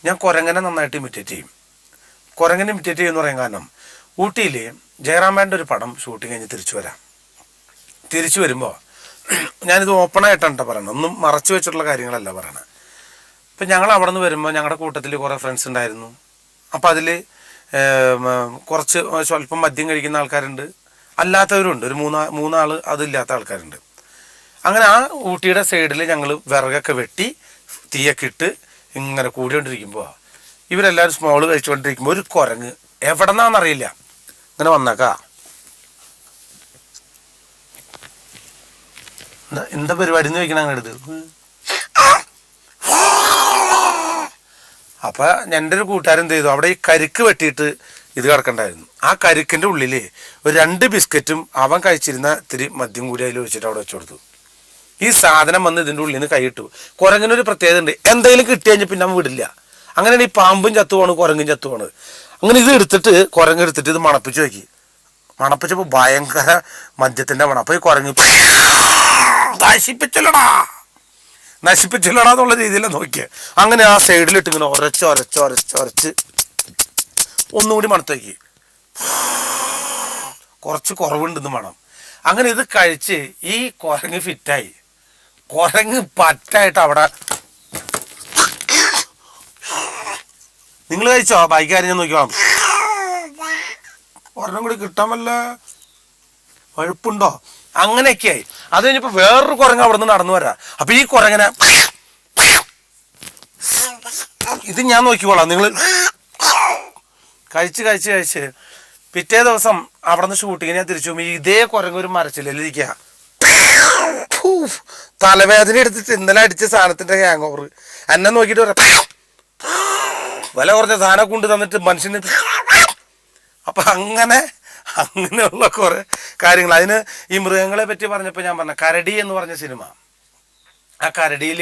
ഞാൻ കുരങ്ങനെ നന്നായിട്ട് ഇമിറ്റേറ്റ് ചെയ്യും. കുരങ്ങനെ ഇമിറ്റേറ്റ് ചെയ്യുമെന്ന് പറയാൻ കാരണം ഊട്ടിയിൽ ജയറാമേൻ്റെ ഒരു പടം ഷൂട്ടിങ് കഴിഞ്ഞ് തിരിച്ചു വരുമ്പോൾ ഞാനിത് ഓപ്പണായിട്ടാണ് പറയണത്, ഒന്നും മറച്ചു വെച്ചിട്ടുള്ള കാര്യങ്ങളല്ല പറയണത്. ഇപ്പം ഞങ്ങൾ അവിടെ നിന്ന് വരുമ്പോൾ ഞങ്ങളുടെ കൂട്ടത്തിൽ കുറേ ഫ്രണ്ട്സ് ഉണ്ടായിരുന്നു. അപ്പോൾ അതിൽ കുറച്ച് സ്വല്പം മദ്യം കഴിക്കുന്ന ആൾക്കാരുണ്ട്, അല്ലാത്തവരുണ്ട്, ഒരു മൂന്നാൾ അതില്ലാത്ത ആൾക്കാരുണ്ട്. അങ്ങനെ ആ ഊട്ടിയുടെ സൈഡിൽ ഞങ്ങൾ വിറകൊക്കെ വെട്ടി തീയൊക്കെ ഇട്ട് ഇങ്ങനെ കൂടിക്കൊണ്ടിരിക്കുമ്പോൾ ഇവരെല്ലാവരും സ്മോള് കഴിച്ചുകൊണ്ടിരിക്കുമ്പോൾ ഒരു കുരങ്ങ് എവിടെ നിന്നാണെന്നറിയില്ല ഇങ്ങനെ വന്നേക്കാ. എന്താ പരിപാടി എന്ന് ചോദിക്കണം അങ്ങനെ എടുത്ത്. അപ്പം എൻ്റെ ഒരു കൂട്ടുകാരൻ എന്ത് ചെയ്തു, അവിടെ ഈ കരിക്ക് വെട്ടിയിട്ട് ഇത് കിടക്കണ്ടായിരുന്നു. ആ കരിക്കിൻ്റെ ഉള്ളിൽ ഒരു 2 ബിസ്ക്കറ്റും അവൻ കഴിച്ചിരുന്ന ഇത്തിരി മദ്യം കൂടി അതിൽ വെച്ചിട്ട് അവിടെ വെച്ചു കൊടുത്തു. ഈ സാധനം വന്ന് ഇതിൻ്റെ ഉള്ളിൽ നിന്ന് കൈയിട്ടു. കുരങ്ങിനൊരു പ്രത്യേകത ഉണ്ട്, എന്തെങ്കിലും കിട്ടി കഴിഞ്ഞാൽ പിന്നെ അവൻ വിടില്ല. അങ്ങനെയാണ് ഈ പാമ്പും ചത്തുപോണ്, കുരങ്ങും ചത്തുപോണ്. അങ്ങനെ ഇത് എടുത്തിട്ട് കുരങ്ങെടുത്തിട്ട് ഇത് മണപ്പിച്ച് നോക്കി. മണപ്പിച്ചപ്പോൾ ഭയങ്കര മദ്യത്തിൻ്റെ മണം. അപ്പോൾ ഈ കുരങ്ങ് നശിപ്പിച്ചില്ലടാ എന്നുള്ള രീതിയിലാണ് നോക്കിയത്. അങ്ങനെ ആ സൈഡിലിട്ട് ഇങ്ങനെ ഒരച്ച് ഒന്നുകൂടി മണത്തേക്ക് കുറച്ച് കുറവുണ്ടെന്ന് മണം. അങ്ങനെ ഇത് കഴിച്ച് ഈ കുരങ്ങ് ഫിറ്റായി. കുരങ്ങ് പറ്റായിട്ട് അവിടെ നിങ്ങൾ കഴിച്ചോ ബൈക്കാരി ഞാൻ നോക്കിക്കോളാം. ഒരെണ്ണം കൂടി കിട്ടാൻ വല്ല വഴുപ്പുണ്ടോ? അങ്ങനെയൊക്കെയായി. അത് കഴിഞ്ഞപ്പോൾ വേറൊരു കുരങ്ങ് അവിടെ നിന്ന് നടന്നു വരാം. അപ്പൊ ഈ കുരങ്ങനെ ഇത് ഞാൻ നോക്കിക്കോളാം. നിങ്ങൾ കഴിച്ച് പിറ്റേ ദിവസം അവിടെ നിന്ന് ഷൂട്ടിങ്ങിന് ഞാൻ തിരിച്ചു പോകുമ്പോൾ ഇതേ കുരങ്ങ് ഒരു മരച്ചില്ലിരിക്കുക. തലവേദന എടുത്തിട്ട് ഇന്നലെ അടിച്ച സാധനത്തിന്റെ ഹാങ് ഓവർ എന്നെ നോക്കിയിട്ട് പറയാം വില കുറഞ്ഞ സാധനം കൊണ്ട് തന്നിട്ട് മനുഷ്യന്. അപ്പൊ അങ്ങനെയുള്ള കുറെ കാര്യങ്ങൾ. അതിന് ഈ മൃഗങ്ങളെ പറ്റി പറഞ്ഞപ്പോൾ ഞാൻ പറഞ്ഞ കരടി എന്ന് പറഞ്ഞ സിനിമ, ആ കരടിയിൽ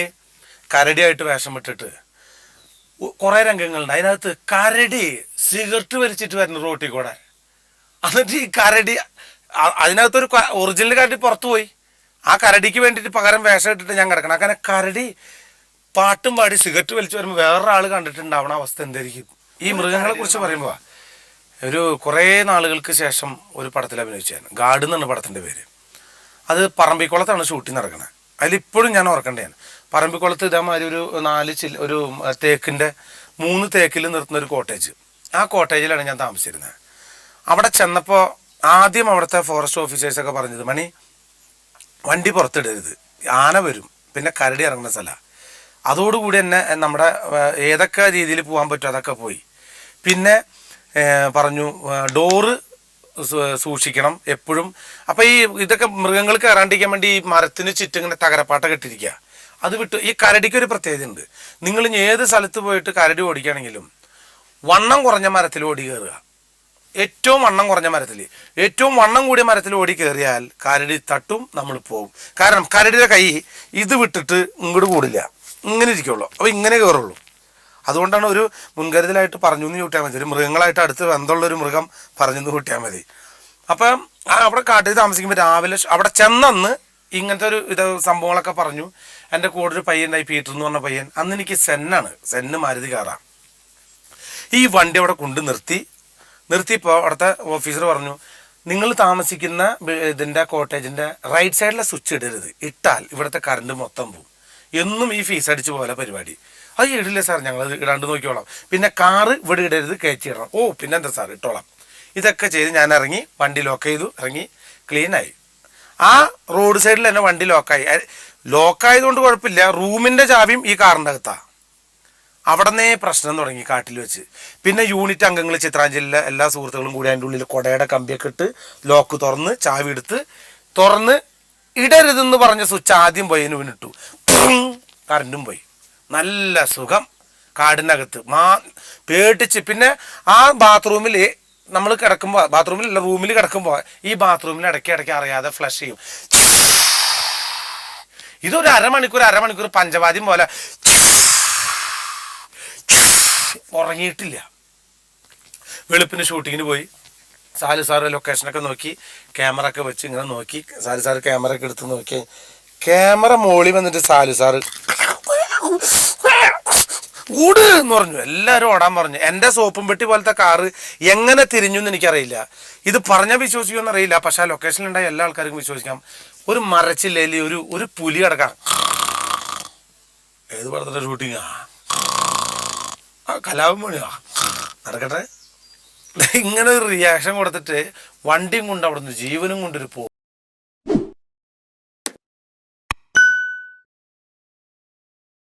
കരടിയായിട്ട് വേഷം വിട്ടിട്ട് കുറെ രംഗങ്ങളുണ്ട്. അതിനകത്ത് കരടി സിഗരറ്റ് വലിച്ചിട്ട് വരുന്നു റോട്ടിൽ കൂടെ. എന്നിട്ട് ഈ കരടി അതിനകത്തൊരു ഒറിജിനൽ കരടി പുറത്തു പോയി. ആ കരടിക്ക് വേണ്ടിയിട്ട് പകരം വേഷം ഇട്ടിട്ട് ഞാൻ കിടക്കണം. അങ്ങനെ കരടി പാട്ടും പാടി സിഗരറ്റ് വലിച്ചു വരുമ്പോൾ വേറൊരാൾ കണ്ടിട്ടുണ്ടാവണ അവസ്ഥ എന്തായിരിക്കും? ഈ മൃഗങ്ങളെ കുറിച്ച് പറയുമ്പോൾ ഒരു കുറേ നാളുകൾക്ക് ശേഷം ഒരു പടത്തിൽ അഭിനയിച്ചാണ്. ഗാർഡ് എന്നാണ് പടത്തിൻ്റെ പേര്. അത് പറമ്പിക്കുളത്താണ് ഷൂട്ടിങ് നടക്കുന്നത്. അതിലിപ്പോഴും ഞാൻ ഓർക്കേണ്ടതാണ്. പറമ്പിക്കുളത്ത് ഇതേമാതിരി ഒരു തേക്കിൻ്റെ 3 തേക്കിൽ നിർത്തുന്ന ഒരു കോട്ടേജ്. ആ കോട്ടേജിലാണ് ഞാൻ താമസിച്ചിരുന്നത്. അവിടെ ചെന്നപ്പോൾ ആദ്യം അവിടുത്തെ ഫോറസ്റ്റ് ഓഫീസേഴ്സൊക്കെ പറഞ്ഞത്, മണി വണ്ടി പുറത്തിടരുത്, ആന വരും, പിന്നെ കരടി ഇറങ്ങുന്ന സ്ഥലമാണ്. അതോടുകൂടി തന്നെ നമ്മുടെ ഏതൊക്കെ രീതിയിൽ പോകാൻ പറ്റും അതൊക്കെ പോയി. പിന്നെ പറഞ്ഞു ഡോറ് സൂക്ഷിക്കണം എപ്പോഴും. അപ്പം ഈ ഇതൊക്കെ മൃഗങ്ങൾ കയറാണ്ടിരിക്കാൻ വേണ്ടി ഈ മരത്തിന് ചുറ്റും ഇങ്ങനെ തകരപ്പാട്ട കെട്ടിരിക്കുക. അത് വിട്ടു ഈ കരടിക്കൊരു പ്രത്യേകത ഉണ്ട്. നിങ്ങൾ ഏത് സ്ഥലത്ത് പോയിട്ട് കരടി ഓടിക്കുകയാണെങ്കിലും വണ്ണം കുറഞ്ഞ മരത്തിൽ ഓടി കയറുക. ഏറ്റവും വണ്ണം കുറഞ്ഞ മരത്തിൽ, ഏറ്റവും വണ്ണം കൂടിയ മരത്തിൽ ഓടി കയറിയാൽ കരടി തട്ടും, നമ്മൾ പോകും. കാരണം കരടിയുടെ കൈ ഇത് വിട്ടിട്ട് ഇങ്ങോട്ട് കൂടില്ല, ഇങ്ങനെ ഇരിക്കുള്ളൂ. അപ്പോൾ ഇങ്ങനെ കയറുള്ളൂ. അതുകൊണ്ടാണ് ഒരു മുൻകരുതലായിട്ട് പറഞ്ഞു എന്ന് കൂട്ടിയാൽ മതി. ഒരു മൃഗങ്ങളായിട്ട് അടുത്ത് ബന്ധമുള്ളൊരു മൃഗം പറഞ്ഞു കൂട്ടിയാൽ മതി. അപ്പം അവിടെ കാട്ടിൽ താമസിക്കുമ്പോൾ രാവിലെ അവിടെ ചെന്നന്ന് ഇങ്ങനത്തെ ഒരു സംഭവങ്ങളൊക്കെ പറഞ്ഞു. എൻ്റെ കൂടെ ഒരു പയ്യനായി പീറ്റർ എന്ന് പറഞ്ഞ പയ്യൻ. അന്ന് എനിക്ക് സെന്ന് മാരുതി കാറാം. ഈ വണ്ടി അവിടെ കൊണ്ട് നിർത്തിയപ്പോൾ അവിടുത്തെ ഓഫീസർ പറഞ്ഞു, നിങ്ങൾ താമസിക്കുന്ന ഇതിൻ്റെ കോട്ടേജിൻ്റെ റൈറ്റ് സൈഡിലെ സ്വിച്ച് ഇടരുത്, ഇട്ടാൽ ഇവിടുത്തെ കറണ്ട് മൊത്തം പോകും. എന്നും ഈ ഫീസ് അടിച്ച് പോലെ പരിപാടി. അത് ഇടില്ല സാർ, ഞങ്ങളത് ഇടാണ്ട് നോക്കിക്കോളാം. പിന്നെ കാറ് ഇവിടെ ഇടരുത്, കയറ്റി ഇടണം. ഓ പിന്നെന്താ സാർ, ഇട്ടോളാം. ഇതൊക്കെ ചെയ്ത് ഞാൻ ഇറങ്ങി, വണ്ടി ലോക്ക് ചെയ്തു, ഇറങ്ങി ക്ലീനായി. ആ റോഡ് സൈഡിൽ തന്നെ വണ്ടി ലോക്കായതുകൊണ്ട് കുഴപ്പമില്ല. റൂമിൻ്റെ ചാവിയും ഈ കാറിൻ്റെ അകത്താണ്. അവിടെ നിന്നേ പ്രശ്നം തുടങ്ങി കാട്ടിൽ വെച്ച്. പിന്നെ യൂണിറ്റ് അംഗങ്ങൾ ചിത്രാഞ്ജലിയിലെ എല്ലാ സുഹൃത്തുക്കളും കൂടി അതിൻ്റെ ഉള്ളിൽ കുടയുടെ കമ്പിയൊക്കെ ഇട്ട് ലോക്ക് തുറന്ന് ചാവി എടുത്ത് തുറന്ന് ഇടരുതെന്ന് പറഞ്ഞ സ്വിച്ച് ആദ്യം പോയി അതിന് വീണിട്ടു. കറണ്ടും പോയി. നല്ല സുഖം കാടിനകത്ത്. പേടിച്ച്. പിന്നെ ആ ബാത്റൂമിൽ നമ്മൾ കിടക്കുമ്പോൾ, ബാത്റൂമിലല്ല റൂമിൽ കിടക്കുമ്പോൾ ഈ ബാത്റൂമിൽ ഇടയ്ക്ക് അറിയാതെ ഫ്ലഷ് ചെയ്യും. ഇതൊരു അരമണിക്കൂർ പഞ്ചവാദ്യം പോലെ. ഉറങ്ങിയിട്ടില്ല. വെളുപ്പിന് ഷൂട്ടിങ്ങിന് പോയി. സാലു സാറ് ലൊക്കേഷനൊക്കെ നോക്കി, ക്യാമറ ഒക്കെ വെച്ച് ഇങ്ങനെ നോക്കി. സാലു സാറ് ക്യാമറ ഒക്കെ എടുത്ത് നോക്കി ക്യാമറ മോളി വന്നിട്ട് സാലു സാറ് കൂട് എന്ന് പറഞ്ഞു. എല്ലാവരും ഓടാൻ പറഞ്ഞു. എൻ്റെ സോപ്പും പെട്ടി പോലത്തെ കാറ് എങ്ങനെ തിരിഞ്ഞു എന്ന് എനിക്കറിയില്ല. ഇത് പറഞ്ഞാൽ വിശ്വസിക്കുമെന്ന് അറിയില്ല. പക്ഷെ ആ ലൊക്കേഷനിലുണ്ടായ എല്ലാ ആൾക്കാർക്കും വിശ്വസിക്കാം. ഒരു മരച്ചില്ലയിൽ ഒരു പുലി കിടക്കാം. ഏത് പടത്തിന്റെ ഷൂട്ടിങ്ങാ? കലാപമണിയാ നടക്കട്ടെ. ഇങ്ങനെ ഒരു റിയാക്ഷൻ കൊടുത്തിട്ട് വണ്ടിയും കൊണ്ട് അവിടുന്ന് ജീവനും കൊണ്ടൊരു പോകും.